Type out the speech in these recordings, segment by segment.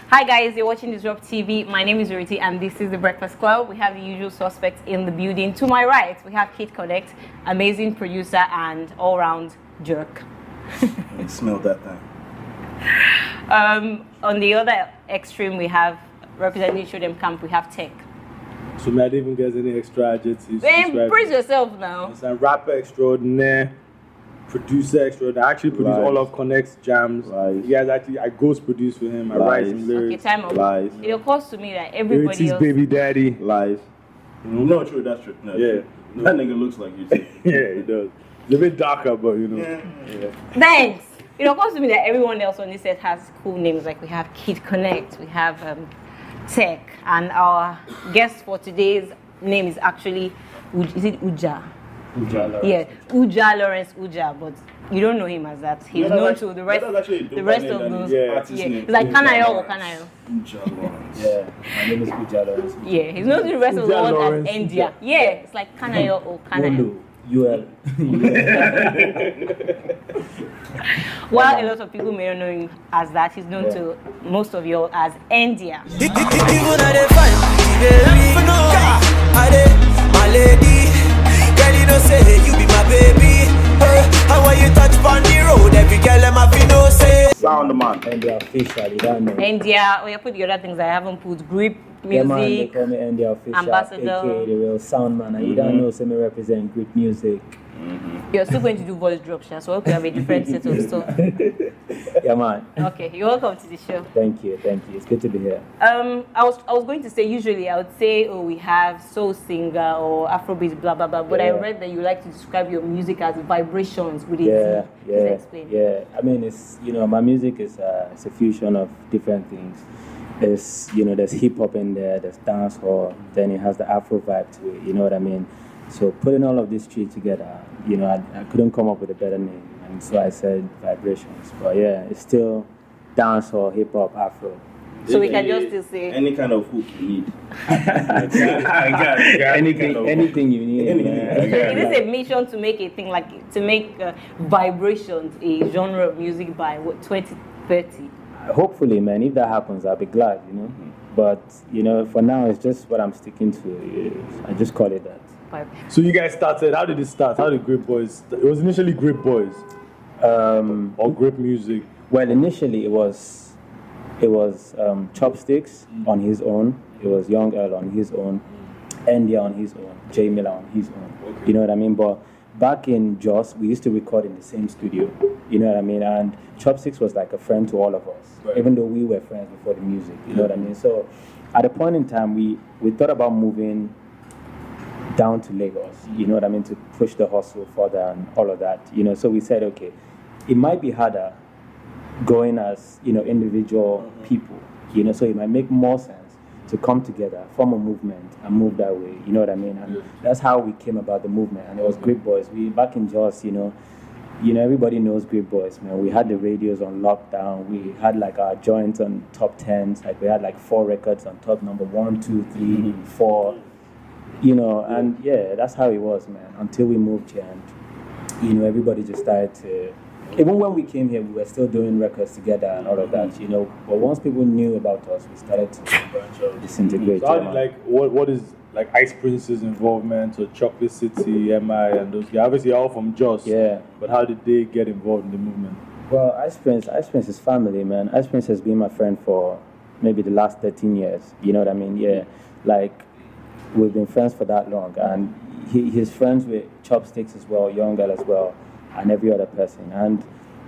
Hi guys, you're watching DZRPT TV. My name is Riti and this is The Breakfast Club. We have the usual suspects in the building. To my right, we have Kid Connect, amazing producer and all-round jerk. You smelled that thing. On the other extreme, we have representing Shodem Camp, we have Tech. So man, I didn't even get any extra adjectives. Then praise yourself now. It's a rapper extraordinaire, producer extraordinaire. I actually produce all of Connect's jams. You guys actually, I ghost produce for him. I write some lyrics. Okay, time up. Lies. It occurs to me that everybody else... baby daddy. Lies. No, true, that's true. No, yeah. True. That nigga looks like you too. Yeah, he does. It's a bit darker, but you know. Yeah. Thanks. It occurs to me that everyone else on this set has cool names. Like we have Kid Connect, we have Tech, and our guest for today's name is actually, is it Uja? Uja Lawrence. Yeah, Uja Lawrence Uja, but you don't know him as that. He's known to the rest of those. Yeah. It's like Kanayo or Kanayo. Uja Lawrence. Yeah, my name is Uja Lawrence. Yeah, he's known to the rest of the world as Endia. Yeah, it's like Kanayo or Kanayo. UL. While a lot of people may not know him as that, he's known to most of you all as Endia. My lady, girl, you know say you be my baby. How are you touch on the road? Every girl in my video say Sound man. Endia official, you don't know. Endia, oh, you put the other things I haven't put. Grip, music, yeah, man, they call me Endia official, ambassador, aka the real sound man. And you don't know, so me represent Grip music. You're still going to do voice drop, so I hope you have a different set of stuff. Yeah, man. Okay, you're welcome to the show. Thank you. It's good to be here. I was going to say, usually I would say, oh, we have soul singer or Afrobeat, blah blah blah. But I read that you like to describe your music as vibrations. Would it? Explain? Yeah. I mean, it's my music is it's a fusion of different things. There's there's hip hop in there, there's dancehall, then it has the Afro vibe to it. You know what I mean? So putting all of these three together, I couldn't come up with a better name, and so I said vibrations. But yeah, it's still dancehall, hip hop, Afro. So we can just still say any kind of hook you need. Anything you need. It is a mission to make a thing to make vibrations a genre of music by 2030. Hopefully, man. If that happens, I'll be glad. But for now, it's just what I'm sticking to. I just call it that. So you guys started, how did it start? How did Grip Boys, it was initially Grip Boys or Grip Music? Well, initially it was Chopstix on his own, it was Yung L on his own, Endia on his own, J Miller on his own, you know what I mean? But back in Jos, we used to record in the same studio, you know what I mean? And Chopstix was like a friend to all of us, even though we were friends before the music, you know what I mean? So at a point in time, we thought about moving down to Lagos, you know what I mean, to push the hustle further and all of that, so we said, okay, it might be harder going as, individual people, so it might make more sense to come together, form a movement and move that way, you know what I mean, and that's how we came about the movement, and it was Grip Boys. We, back in Jos, everybody knows Grip Boys, man. We had the radios on lockdown, we had like our joints on top 10s, like we had like 4 records on top number 1, 2, 3, 4, and that's how it was, man, until we moved here, and everybody just started to, even when we came here, we were still doing records together and all of that, but once people knew about us, we started to disintegrate. So what is like Ice Prince's involvement, or Chocolate City, MI, and those guys? Obviously all from Jos, but how did they get involved in the movement? Well, Ice Prince is family, man. Ice Prince has been my friend for maybe the last 13 years, you know what I mean? Yeah, like, we've been friends for that long, and he's friends with Chopstix as well, Yung L as well, and every other person. And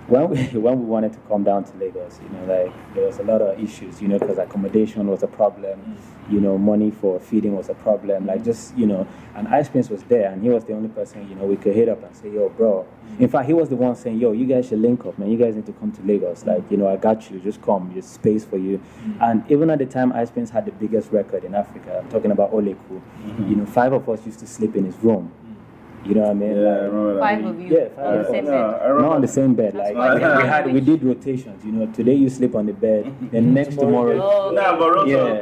when we wanted to come down to Lagos, there was a lot of issues, because accommodation was a problem, money for feeding was a problem, and Ice Prince was there, and he was the only person, we could hit up and say, yo, bro. In fact, he was the one saying, yo, you guys should link up, man. You guys need to come to Lagos. I got you. Just come. There's space for you. And even at the time, Ice Prince had the biggest record in Africa. I'm talking about Oleku. 5 of us used to sleep in his room. You know what I mean? Yeah, I remember that. 5 of you. Yeah, 5 of us. Not on the same bed. We did rotations. Today you sleep on the bed, then next tomorrow.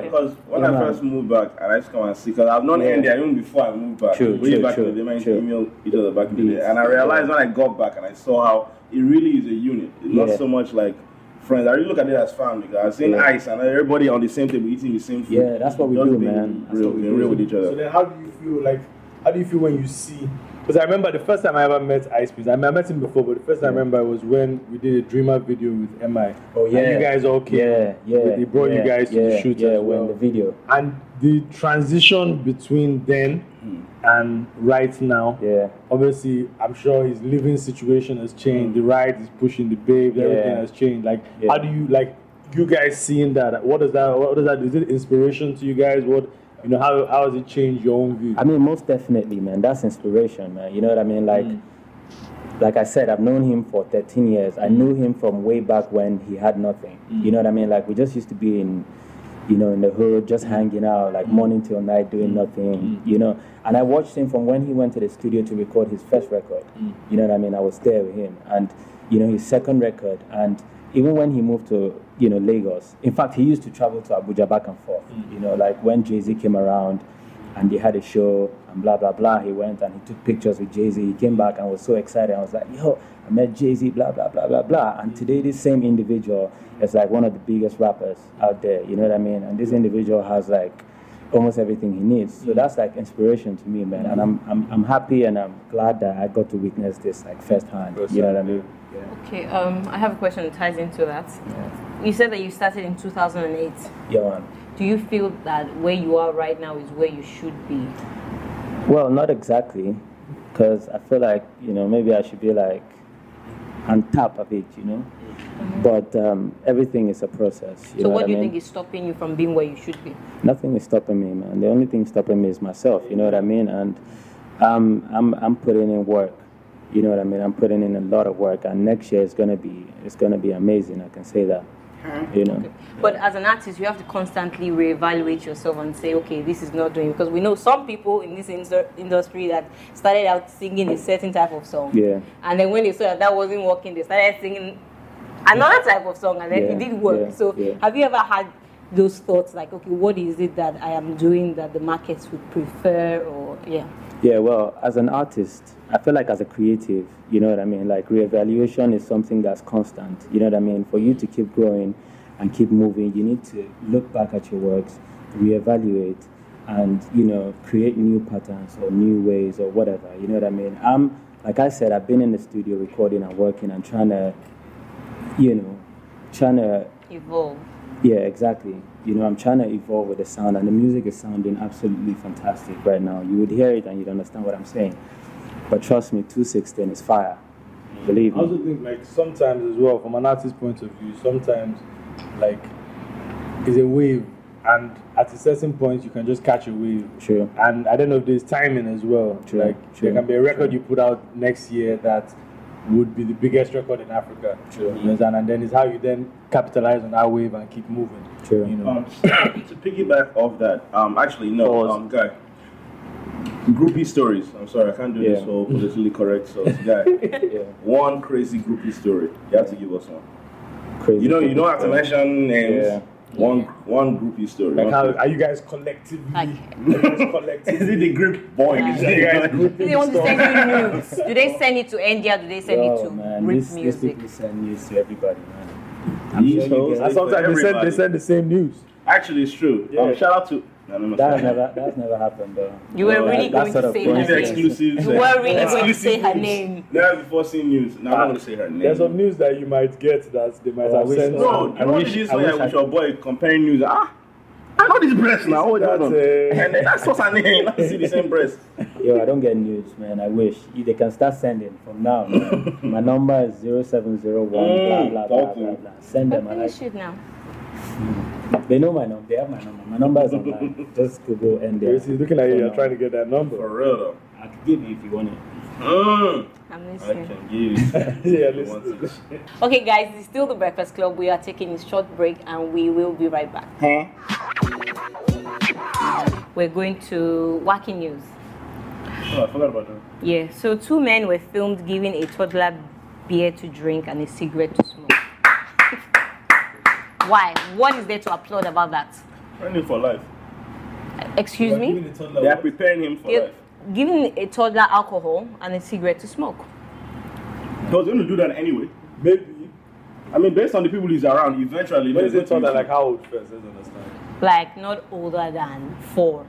Because when I first moved back, and I just come and see, because I've known Endia even before I moved back. Way back in the day, man, email each other back in the day, and I realized when I got back and I saw how it really is a unit. It's not so much like friends. I really look at it as family. I've seen Ice and everybody on the same table eating the same food. Yeah, that's what we do, man. That's what we do. Real with each other. So then, how do you feel? Like, how do you feel when you see? Because I remember the first time I ever met Ice Prince. I met him before, but the first time I remember was when we did a Dreamer video with MI. Oh yeah. And you guys all came. Yeah. They brought you guys to the shoot as well. The video. And the transition between then and right now. Yeah. Obviously, I'm sure his living situation has changed. The ride is pushing the babe. Everything has changed. Like, how do you you guys seeing that? What does that? Is it inspiration to you guys? What? You know, how has it changed your own view? I mean, most definitely, man. That's inspiration, man. You know what I mean? Like I said, I've known him for 13 years. I knew him from way back when he had nothing. You know what I mean? Like, we just used to be in the hood, just hanging out, like morning till night, doing nothing, you know. And I watched him from when he went to the studio to record his first record. You know what I mean? I was there with him. And, you know, his second record. And even when he moved to, Lagos, in fact, he used to travel to Abuja back and forth. You know, like when Jay-Z came around and they had a show and blah, blah, blah, he went and he took pictures with Jay-Z. He came back and was so excited. I was like, yo, I met Jay-Z, blah, blah, blah, blah, blah. And today, this same individual is like one of the biggest rappers out there. You know what I mean? And this individual has like almost everything he needs. So that's like inspiration to me, man. And I'm happy and I'm glad that I got to witness this like firsthand. You know what I mean? Yeah. Okay, I have a question that ties into that. You said that you started in 2008. Yeah, man. Do you feel that where you are right now is where you should be? Well, not exactly, because I feel like, maybe I should be like on top of it, But everything is a process. So what do you think is stopping you from being where you should be? Nothing is stopping me, man. The only thing stopping me is myself, you know what I mean? And I'm putting in work. You know what I mean? I'm putting in a lot of work, and next year it's gonna be amazing. I can say that. You know. Okay. But as an artist, you have to constantly reevaluate yourself and say, okay, this is not doing, because we know some people in this industry that started out singing a certain type of song. Yeah. And then when they saw that wasn't working, they started singing another type of song, and then it did work. So have you ever had those thoughts like, okay, what is it that I am doing that the markets would prefer, or Yeah, well, as an artist, I feel like as a creative, you know what I mean? Like, reevaluation is something that's constant, you know what I mean? For you to keep growing and keep moving, you need to look back at your works, reevaluate, and, create new patterns or new ways or whatever, you know what I mean? Like I said, I've been in the studio recording and working and trying to evolve. Yeah, exactly. I'm trying to evolve with the sound, and the music is sounding absolutely fantastic right now. You would hear it and you'd understand what I'm saying. But trust me, 216 is fire. Believe me. I also think, like, sometimes as well, from an artist's point of view, sometimes, like, it's a wave, and at a certain point, you can just catch a wave. True. And I don't know if there's timing as well. True. Like, there can be a record you put out next year that would be the biggest record in Africa. True. You understand? And then it's how you then capitalize on that wave and keep moving. True. To piggyback off that, actually, no, guy. Groupie stories. I'm sorry, I can't do this so politically correct. So, guy, one crazy groupie story. You have to give us one. Crazy. You don't have to mention names. Yeah. One groupie story. Like, how are you guys collectively? Is it the group boy? Do they want to send you news? Do they send it to Endia? Do they send it to Rip Music? These people send news to everybody, man. Sometimes they send the same news. Actually, it's true. Yeah. Shout out to. That's never happened, though. You were really going to say her name. Exclusive. You were really going to say her name. Never before seen news. No, I'm not going to say her name. There's some news that you might get that they might have sent. No, I wish this way with your boy comparing news. I know this breast now. And that's what's her name. Let's see the same breast. Yo, I don't get news, man. I wish. They can start sending from now, man. My number is 0701 blah, blah, blah, blah, blah. Send them. I should now. They know my number. They have my number. My number is online. Just Google Endia. He's looking at you. You're trying to get that number. For real, though. I can give you if you want it. I'm listening. I can give you. Yeah, listen. Okay, guys, it's still the Breakfast Club. We are taking a short break and we will be right back. We're going to Wacky News. Oh, I forgot about that. Yeah, so 2 men were filmed giving a toddler beer to drink and a cigarette to smoke. Why? What is there to applaud about that? Training for life. Excuse me? They are preparing him for life. Giving a toddler alcohol and a cigarette to smoke. He was going to do that anyway. Maybe. I mean, based on the people he's around, eventually. When is it thought that, like, how old first? Let's understand. Like, not older than 4.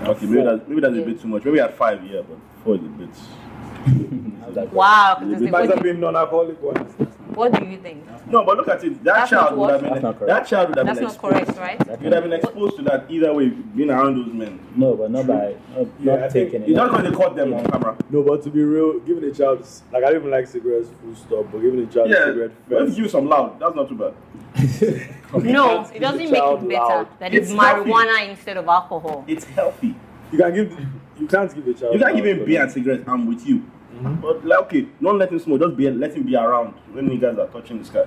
Okay, maybe that's a bit too much. Maybe at 5, yeah, but 4 is a bit. Wow. It might have been non-alcoholic ones. What do you think? No, but look at it. That child would have been. That's not correct, right? He would have been exposed to that either way, being around those men. No, but not by not taking it. It's not because they caught them on camera. No, but to be real, giving a child, like, I don't even like cigarettes full stop, but giving a child a cigarette let's first. give some loud. That's not too bad. No, it doesn't make it better. That is marijuana instead of alcohol. It's healthy. You can't give a child. You can't give him beer and cigarettes. I'm with you. But like, okay, don't let him smoke. Just let him be around when you guys are touching the sky.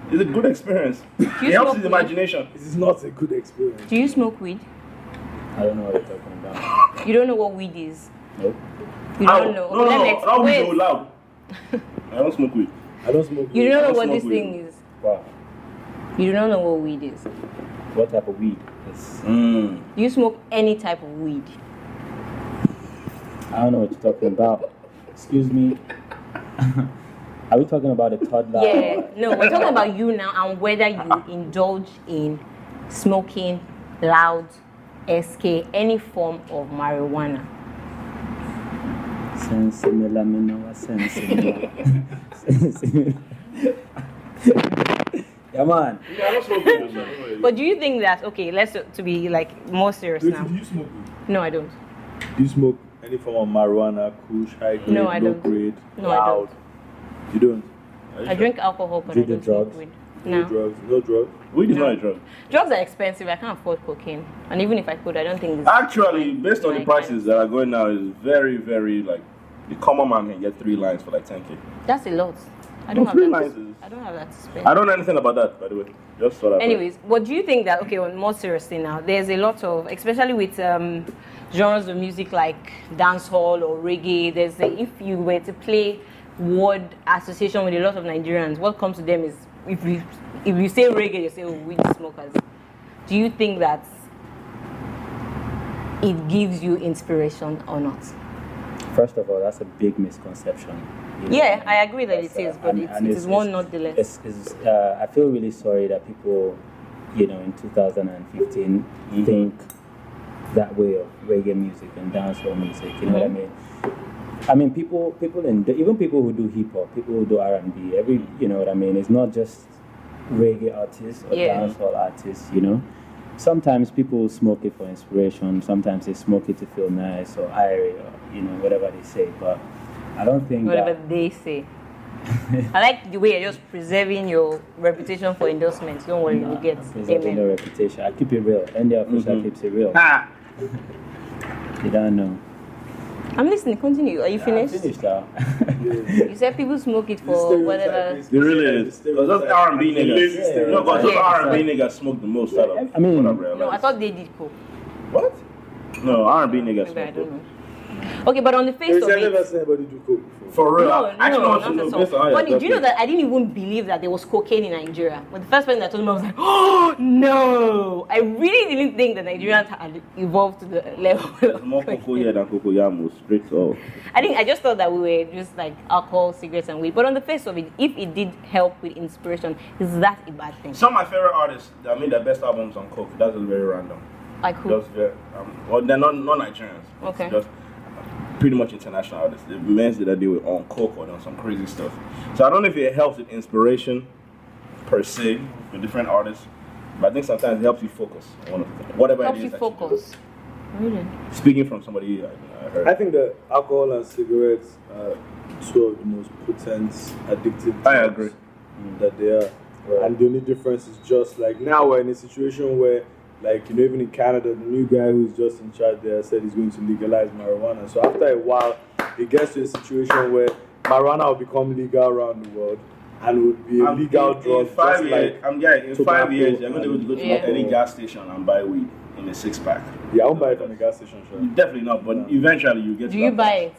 It's a good experience. It helps his imagination. This is not a good experience. Do you smoke weed? I don't know what you're talking about. You don't know what weed is? Nope. You don't know? No, not weed so loud. I don't smoke weed. I don't smoke weed. You don't know what this thing is? Wow. You don't know what weed is? What type of weed? Do you smoke any type of weed? I don't know what you're talking about. Excuse me. Are we talking about a toddler? Yeah, no, we're talking about you now and whether you indulge in smoking, loud, SK, any form of marijuana. Yeah, man. Yeah, I don't smoke weed. But do you think that, okay, let's to be like more serious now. Do you smoke weed? No, I don't. Do you smoke any form of marijuana, kush, high grade, No, I low don't. grade, No, I loud? You don't? I drink alcohol, but Do I you do don't smoke drugs? weed. No No. drugs? No drugs? Weed is not a drug. Drugs are expensive. I can't afford cocaine. And even if I could, I don't think it's... Actually, based on the my prices that are going now, is very, very, like, the common man can get 3 lines for like 10K. That's a lot. I don't have 3 that. lines is... I don't have that to spend. I don't know anything about that, by the way. Just thought I'd Anyways, what do you think that, okay, on more seriously now, there's a lot of, especially with genres of music like dancehall or reggae, there's if you were to play word association with a lot of Nigerians, what comes to them is, if you say reggae, you say, oh, weed smokers. Do you think that it gives you inspiration or not? First of all, that's a big misconception. You know? Yeah, I agree that it is, but it is one not the less. I feel really sorry that people, you know, in 2015 think that way of reggae music and dancehall music. You know what I mean? I mean, even people who do hip hop, people who do R&B, you know what I mean? It's not just reggae artists or dancehall artists. You know, sometimes people smoke it for inspiration. Sometimes they smoke it to feel nice or airy or whatever they say. But I don't think whatever they say. I like the way you're just preserving your reputation for endorsements. Don't worry, you get preserving your reputation. I keep it real. Endia official keeps it real. You don't know. I'm listening. Continue. Are you finished? I'm finished now. You said people smoke it for whatever. It really is. Because those R&B niggas, no, because those R&B niggas smoke the most out of. I mean, no, I thought they did coke. What? No, R&B niggas smoke. Maybe I don't know. Okay, but on the face of I've never it, seen anybody do coke before. For real. no, Actually, not at all. Funny, do you know that I didn't even believe that there was cocaine in Nigeria? But the first person that told me, I was like, oh no! I really didn't think that Nigerians had evolved to the level of There's more cocoa here than cocoyamo, straight up. I just thought that we were just like alcohol, cigarettes, and weed. But on the face of it, if it did help with inspiration, is that a bad thing? Some of my favorite artists that made their best albums on coke. That's just very random. Like who? Just very, well, they're not Nigerians. Okay. Just pretty much international artists. The men that they were on coke or on some crazy stuff. So I don't know if it helps with inspiration per se with different artists, but I think sometimes it helps you focus on whatever Helps it is. you focus. Really? Speaking from somebody I heard. I think that alcohol and cigarettes are two of the most potent addictive drugs I agree. that they are. Right. And the only difference is just like now we're in a situation where, like, even in Canada, the new guy who's just in charge there said he's going to legalize marijuana. So after a while, it gets to a situation where marijuana will become legal around the world and would be a legal drug. In 5 years, like in 5 years, you're going to be able to go to any gas station and buy weed in a 6-pack. Yeah, I won't buy it from the gas station, sure. Definitely not, but eventually you get. Do you buy it?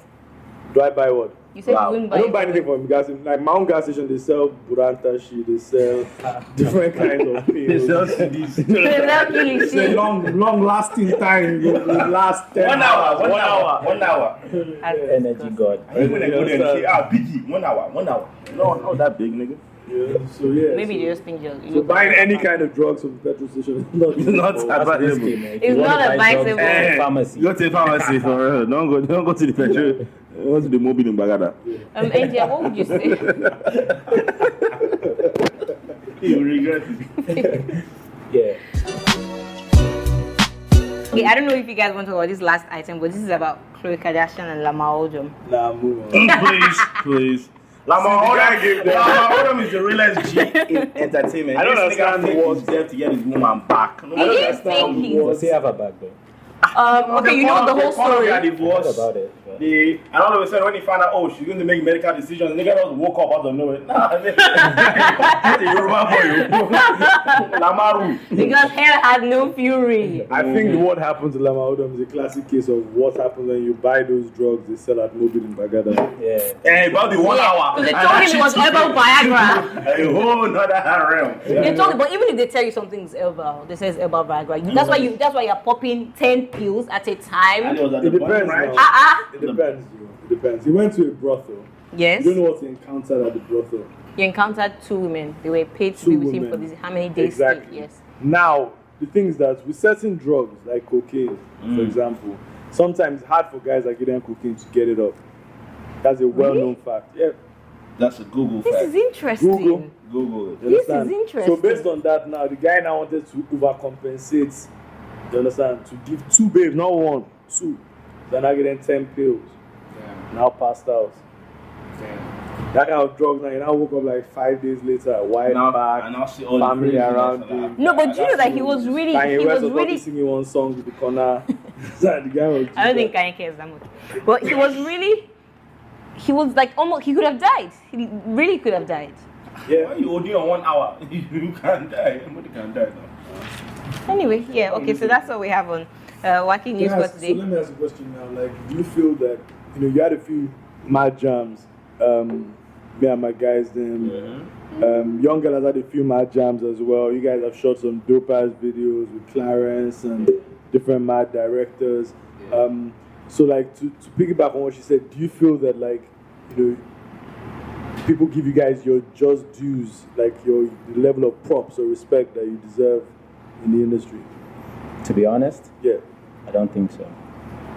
Do I buy what? You said you wouldn't buy. I don't buy anything from gas station. Like my own gas station, they sell buranta shit. They sell different kinds of pills. They sell CDs. It's a long lasting time. It will last 10 hours. 1 hour. Energy god. When I go there and say, Biggie, 1 hour. No, not that big, nigga. Yeah, so yeah. Maybe they just think you're. So buying any kind of drugs from the petrol station is not advisable. It's not advisable. Pharmacy. Go to the pharmacy for real. Don't go to the petrol. Go to the mobile in Bagada. Endia, what would you say? You regret it. Yeah. Okay, I don't know if you guys want to talk about this last item, but this is about Khloe Kardashian and Lamar Odom. Nah, move on. Please. Lamar Odom is the realest G in entertainment. I don't understand what's there to get his woman back. He is thinking. Does he have a back though? Okay, you know the whole story. What about it? And all of a sudden, when he found out, she's going to make medical decisions, the nigga just woke up out of nowhere. Lamaru. Because hell had no fury. I think what happened to Lamar Odom is a classic case of what happens when you buy those drugs they sell at Mobile in Bagada. Yeah, about the 1 hour. So they told him it was herbal Viagra. A whole nother realm. They told him, but even if they tell you something's herbal, they say it's herbal Viagra. That's why you're popping 10 pills at a time. It depends. It depends. It depends. He went to a brothel. Yes. You don't know what he encountered at the brothel. He encountered 2 women. They were paid to be with him for this how many days? Exactly. Yes. Now, the thing is that with certain drugs, like cocaine, for example, sometimes it's hard for guys that get on cocaine to get it up. That's a well-known fact. Yeah. That's a Google fact. This is interesting. Google it. This is interesting. So based on that now, the guy now wanted to overcompensate, you understand, to give 2 babes, not 1, 2. Then I get them 10 pills. Now passed out. That kind of drugs now, you now woke up like 5 days later, white back, and I'll see all family the around him. No, but you know that he was really, singing one song with the corner. The guy was I don't think Kanye cares that much. But he was like almost, he could have died. He really could have died. Yeah. Why you OD on 1 hour? You can't die. Nobody can die now. Anyway, yeah, okay, so that's what we have on Wacky News for today. So let me ask a question now. Like, do you feel that, you had a few mad jams, me and my guys, Young L has had a few mad jams as well. You guys have shot some dope ass videos with Clarence and different mad directors. So like to piggyback on what she said, do you feel that like, people give you guys your just dues, like the level of props or respect that you deserve in the industry? To be honest, yeah, I don't think so.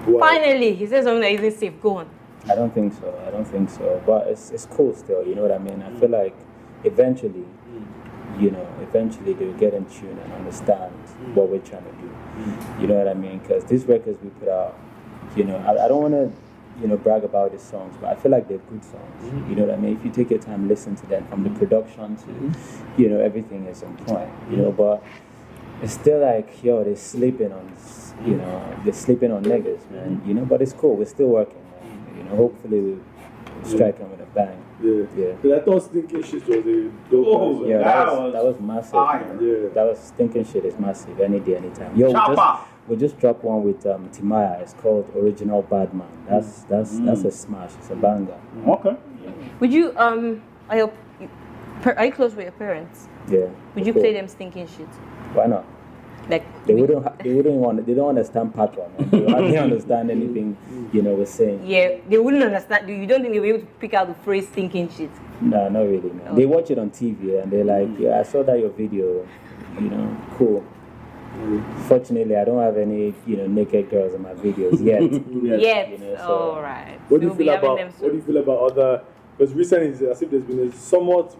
Why? Finally, he says something that isn't safe. Go on. I don't think so. But it's cool still, you know what I mean? I feel like eventually they'll get in tune and understand what we're trying to do. You know what I mean? Because these records we put out, I don't want to, brag about these songs, but I feel like they're good songs. You know what I mean? If you take your time, listen to them from the production to, everything is on point. But it's still like, they're sleeping on, niggas, man. But it's cool. We're still working, man. Hopefully we'll strike them with a bang. Yeah. Because I thought Stinking Shit was a dope. Yeah, that was massive. Yeah. That was Stinking Shit is massive. Any day, anytime. Yo, we just dropped one with Timaya. It's called Original Badman. That's a smash. It's a banger. Okay. Would you are you close with your parents? Yeah. Would you play them Stinking Shit? Why not? Like they don't understand pattern. They don't understand anything we're saying. Yeah, they wouldn't understand. You don't think they were able to pick out the phrase "stinking shit"? No, not really. No. Oh. They watch it on TV and they're like, "Yeah, I saw that your video. Cool." Fortunately, I don't have any naked girls in my videos yet. Yet. All right. What do you feel about other? Because recently, as if there's been somewhat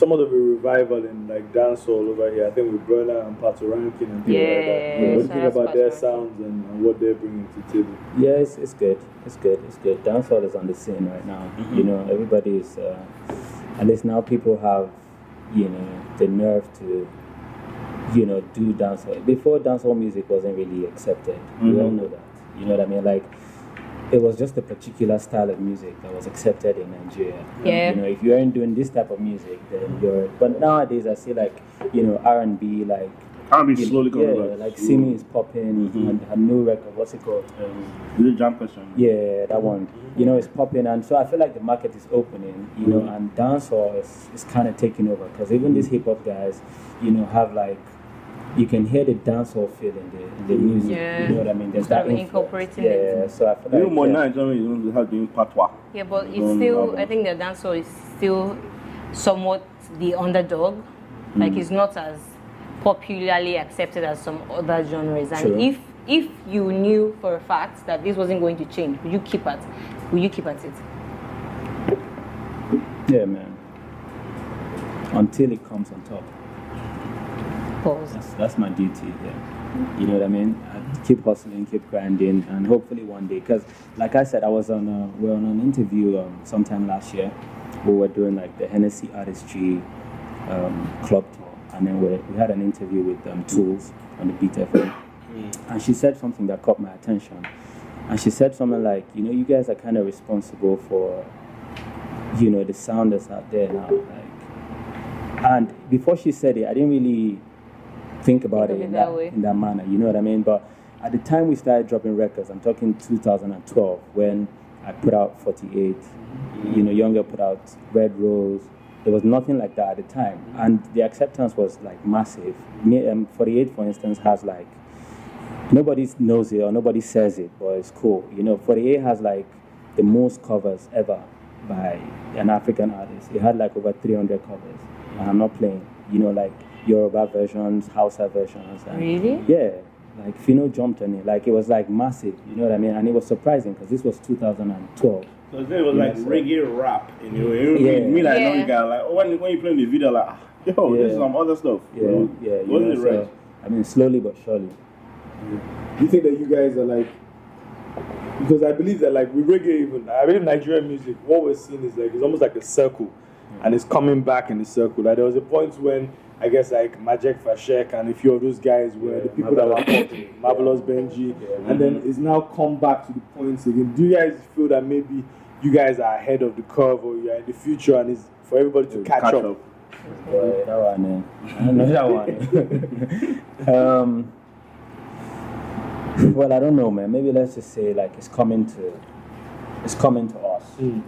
of a revival in like dancehall over here. I think with Burner and Pato Rankin and things like that. What do you think about their sounds and what they're bringing to the table? Yeah, it's good. It's good. Dancehall is on the scene right now. Everybody is. At least now people have, the nerve to, do dancehall. Before, dancehall music wasn't really accepted. We all know that. You know what I mean? Like, it was just a particular style of music that was accepted in Nigeria. Yeah. If you aren't doing this type of music, then you're. But nowadays, I see like, R&B, like R&B slowly coming back. Like Simi is popping, and her new record, what's it called? Is it Jam Question? Yeah, that one. You know, it's popping, and so I feel like the market is opening, you know, and dancehall is kind of taking over, because even these hip-hop guys, you know, have like, you can hear the dancehall feel in the music, you know what I mean? There's that incorporating it. So I feel like... Even more now, you don't have doing patois. Yeah, but it's still, I think the dancehall is still somewhat the underdog. Like, it's not as popularly accepted as some other genres. And if you knew for a fact that this wasn't going to change, would you keep at it? Yeah, man. Until it comes on top. Pause. That's my duty. Yeah. You know what I mean? I keep hustling, keep grinding, and hopefully one day. Because, like I said, we were on an interview sometime last year. We were doing like the Hennessy Artistry club tour, and then we had an interview with Tools on the Beat FM, and she said something that caught my attention. And she said something like, you know, you guys are kind of responsible for, you know, the sound that's out there now. Like, and before she said it, I didn't really think about it in that manner, you know what I mean? But at the time we started dropping records, I'm talking 2012, when I put out 48, you know, Younger put out Red Rose. There was nothing like that at the time, and the acceptance was like massive. 48, for instance, has like, nobody knows it or nobody says it, but it's cool. You know, 48 has like the most covers ever by an African artist. It had like over 300 covers, and I'm not playing. You know, like Yoruba versions, Hausa versions. And really? Yeah, like Fino jumped on it. Like, it was like massive. You know what I mean? And it was surprising because this was 2012. So then it was like reggae rap, you know. Me like know you guys like when you play the video like, yo, this is some other stuff. Yeah, wasn't it right? I mean, slowly but surely. Do you think that you guys are like, because I believe that like with reggae, even I believe Nigerian music, what we're seeing is like it's almost like a circle, and it's coming back in the circle. Like there was a point when I guess like Majek Fashek and a few of those guys were the people that were talking, Marvelous Benji, and then it's now come back to the points again. Do you guys feel that maybe you guys are ahead of the curve, or you are in the future, and it's for everybody to catch up? Yeah, that one, I know that one. Well, I don't know, man. Maybe let's just say like it's coming to us. You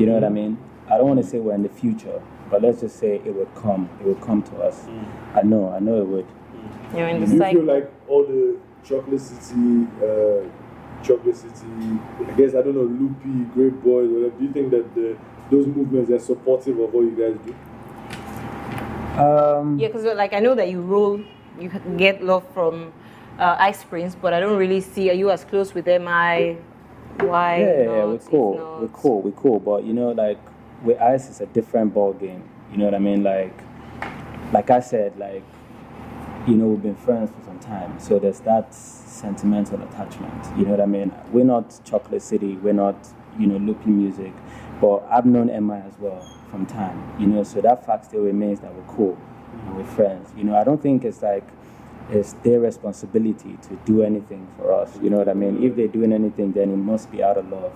know what I mean? I don't want to say we're in the future, but let's just say it would come. It would come to us. I know it would. You're in the cycle. cycle. You feel like all the Chocolate City, I guess, I don't know, Loopy, Great Boys, whatever. Do you think that those movements are supportive of what you guys do? Yeah, because like I know that you get love from Ice Prince, but I don't really see. Are you as close with MI? Why? Yeah, we're cool. But you know, like with Ice, it's a different ball game. You know what I mean? Like I said, like, you know, we've been friends for some time, so there's that sentimental attachment. You know what I mean? We're not Chocolate City, we're not, you know, Loopy Music, but I've known MI as well from time. You know, so that fact still remains that we're cool and we're friends. You know, I don't think it's like it's their responsibility to do anything for us. You know what I mean? If they're doing anything, then it must be out of love.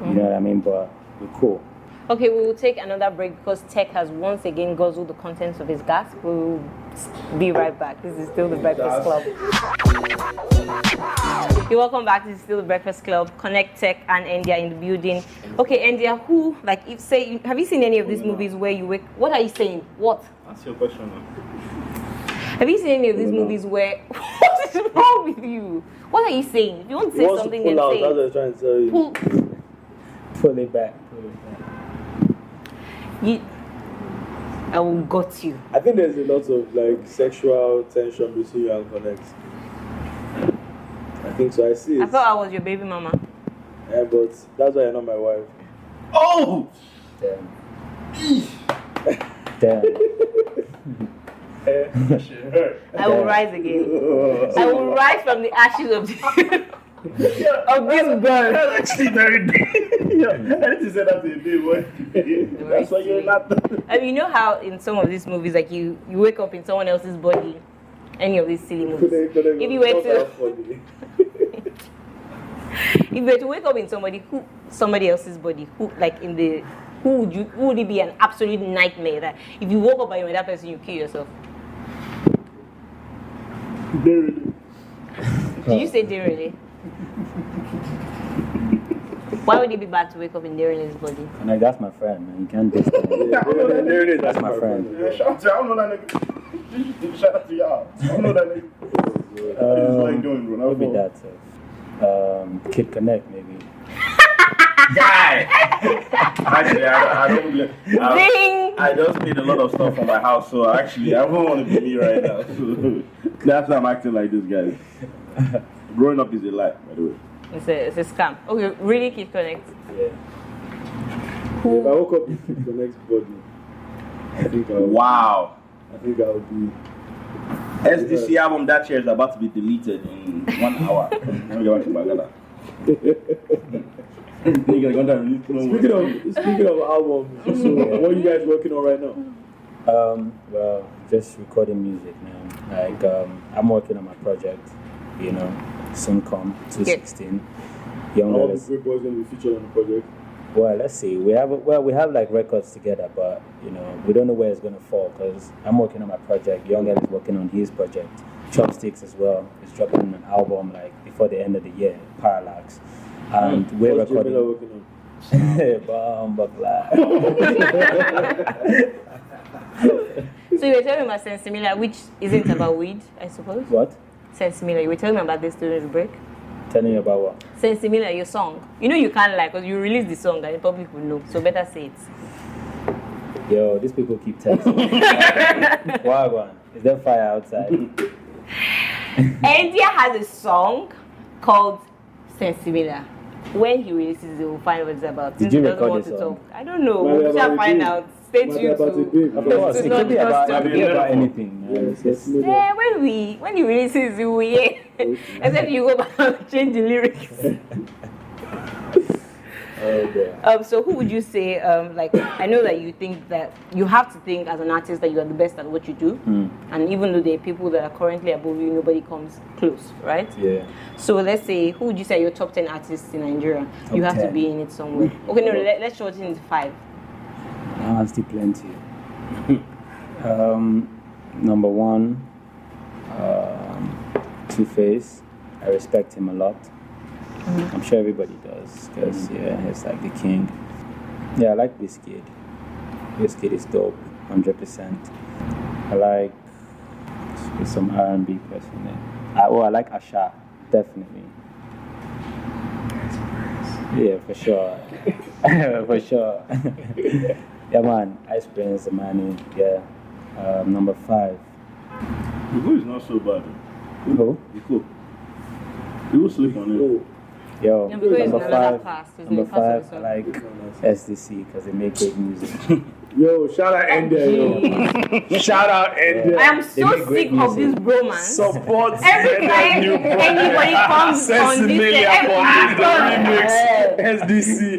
You know what I mean? But we're cool. Okay, we will take another break because Tech has once again guzzled the contents of his gas. We will be right back. This is still the Breakfast Club. You're welcome back. This is still the Breakfast Club. Connect, Tech, and Endia in the building. Okay, Endia, have you seen any of these movies where you wake? What are you saying? What? That's your question now. Have you seen any of these movies where? What is wrong with you? What are you saying? If you want to say something, then say. That's what I'm trying to tell you. Pull it back. I will got you. I think there's a lot of like sexual tension between you and Connect. I think so. I see it. I thought I was your baby mama. Yeah, but that's why you're not my wife. Oh! Damn. I will rise again. I will rise from the ashes of this girl. That's actually very deep. I need to say that to you, boy. That's why you're not. I mean, you know how in some of these movies, like you wake up in someone else's body, any of these silly movies. If you were to wake up in somebody else's body, who would it be an absolute nightmare that if you woke up and you were that person, you kill yourself? Did you say Derele? Why would it be bad to wake up in Derele's body? And that's my friend, man. You can't just. That's my friend. Yeah, shout out to y'all. I don't know that nigga. Shout out to y'all. I don't know that nigga. What you doing, bro? Maybe that. Kid Connect, maybe. Guy! Actually, I don't believe. I just made a lot of stuff for my house, so actually, I don't want to be me right now. So that's why I'm acting like this, guys. Growing up is a lie, by the way. It's a scam. Okay, really Kid Connect? Yeah. If I woke up with Kid Connect's body, I think Wow. I think I would be. SDC album That Chair is about to be deleted in 1 hour. Let me get back to Bagala. Speaking of albums, so what are you guys working on right now? Well, just recording music, man. Like, I'm working on my project, you know, soon come, 2016. Young All Ellis. the great boys going to be featured on the project? Well, let's see. We have like records together, but you know, we don't know where it's gonna fall because I'm working on my project. Young L is working on his project. Chopsticks as well is dropping an album like before the end of the year. Parallax, and we're recording. Working on? So you were telling me about Sensimilla, which isn't about weed, I suppose? What? Sensimilla, you were telling me about this during the break? Telling you about what? Sensimilla, your song. You know you can't lie because you release the song and the public will know, so better say it. Yo, these people keep texting. Wagwan, is there fire outside? Endia has a song called Sensimilla. When he releases it, we'll find what it's about. Did you record the song? I don't know. We shall find out. Stay tuned. Of course, it could be about anything. Yeah, when he releases it, we hear. Except you go back and change the lyrics. Okay. So who would you say, like, I know that you think that you have to think as an artist that you are the best at what you do. And even though there are people that are currently above you, nobody comes close, right? Yeah. So let's say, who would you say are your top 10 artists in Nigeria? You have to be in it somewhere. Okay, no, let's shorten it to 5. Still plenty. Number 1, Two-Face. I respect him a lot. I'm sure everybody does, because yeah, he's like the king. Yeah, I like Wizkid. Wizkid is dope, 100%. I like some R&B person there. I like Asha, definitely. Yeah, for sure. For sure. Yeah, man, Ice Prince, Manu, yeah. Number 5. Who is not so bad? Who? Cool. People sleep on it. Yo, number 5, I like SDC because they make great music. Yo, shout out Endia, yo. Shout out Endia. I am so sick of this bromance. Support every time anybody comes on this remix, SDC.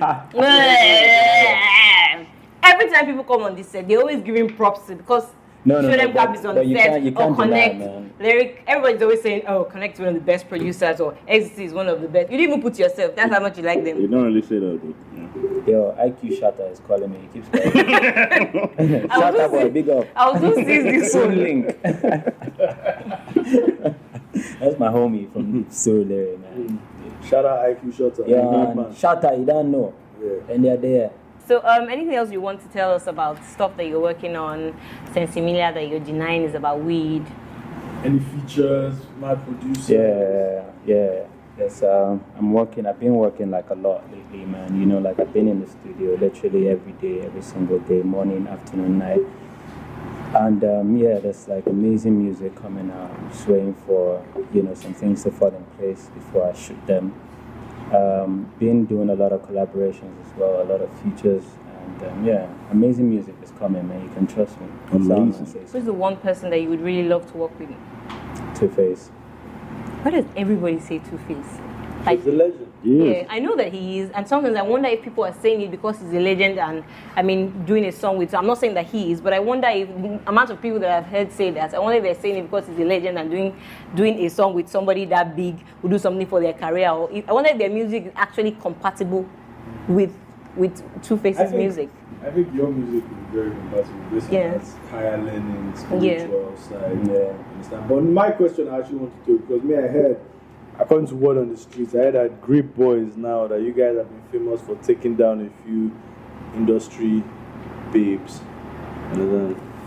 Every time people come on this set, they're always giving props to because No, Gab is on but set you can't or Connect. deny, man. Lyric, everybody's always saying, oh, Connect is one of the best producers or XC is one of the best. You didn't even put yourself. That's how much you like them. You don't really say that, though. Yo, IQ Shatter is calling me. He keeps calling. Shatter boy, big up. I was just seeing this Soul one. Link. That's my homie from Soul Larry, man. Shout out IQ Shatter. Yeah, man. Shatter, you don't know. Yeah. And they're there. So, anything else you want to tell us about stuff that you're working on, Sensimilla that you're denying is about weed? Any features, my producer? Yeah. Yes, I've been working like a lot lately, man. You know, like I've been in the studio literally every day, every single day, morning, afternoon, night. And yeah, there's like amazing music coming out. I'm just waiting for, you know, some things to fall in place before I shoot them. Been doing a lot of collaborations as well, a lot of features, and yeah, amazing music is coming, man. You can trust me. Who's the one person that you would really love to work with? Two-Face. Why does everybody say Two-Face? Like, He's a legend. Yeah, I know that he is, and sometimes I wonder if people are saying it because he's a legend and, I mean, doing a song with, I'm not saying that he is, but I wonder if the amount of people that I've heard say that, I wonder if they're saying it because he's a legend and doing a song with somebody that big who do something for their career, or I wonder if their music is actually compatible with Two-Face's music. I think your music is very compatible. This one has higher learning, spiritual side. Understand? But my question I actually want to do, because me, I heard, according to word on the streets, I heard that Great Boys now, that you guys have been famous for taking down a few industry babes.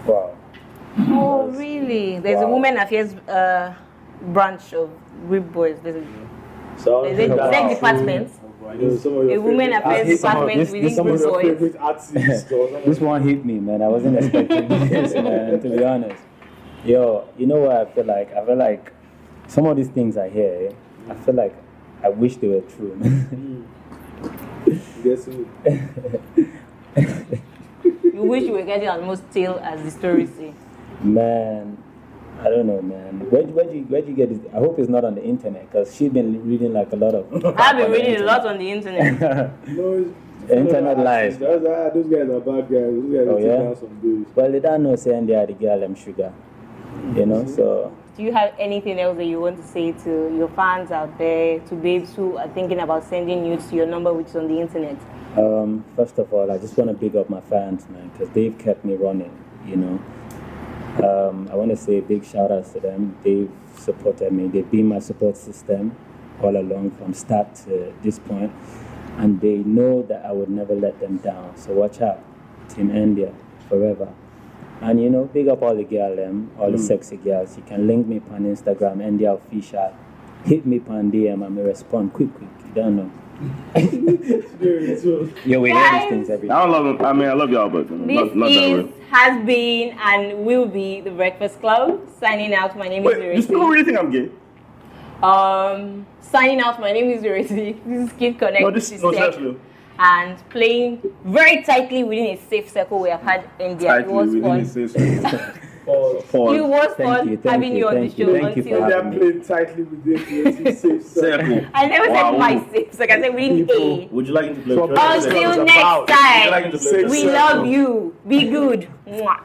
Wow. Oh, really? There's a women affairs branch of Great Boys. There's a department. A women affairs department within Great Boys. This one hit me, man. I wasn't expecting this, man, to be honest. Yo, you know what I feel like? I feel like some of these things I hear, I feel like I wish they were true. Guess You wish you were getting as much tail as the story say. Man, I don't know, man. Where'd you get this? I hope it's not on the internet, because she's been reading like a lot of. I've been reading a lot on the internet. Internet lies. Those guys are bad guys. Those guys take down some dudes. Well, they don't know saying they are the girl and sugar. You know, so. Do you have anything else that you want to say to your fans out there, to babes who are thinking about sending nudes to your number, which is on the internet? First of all, I just want to big up my fans, man, because they've kept me running, you know. I want to say big shout outs to them. They've supported me. They've been my support system all along from start to this point. And they know that I would never let them down. So watch out. Team Endia, forever. And you know, big up all the girls, all the sexy girls. You can link me on Instagram, Endia Official. Hit me on DM, I may respond quick. You don't know. Yo, we hear these things every day. I love them. I mean, I love y'all, but not that way. Has been and will be the Breakfast Club. Signing out. My name is Zureti. You still really think I'm gay? Signing out. My name is Zureti. This is Kid Connect. No, this is seriously. And playing very tightly within a safe circle. We have had Endia. It was fun. It was fun having you on the show. Until they played tightly within a safe circle. I never said my safe circle. I said within a. Would you like him to play? Until next time. We love you. Be good. Mwah.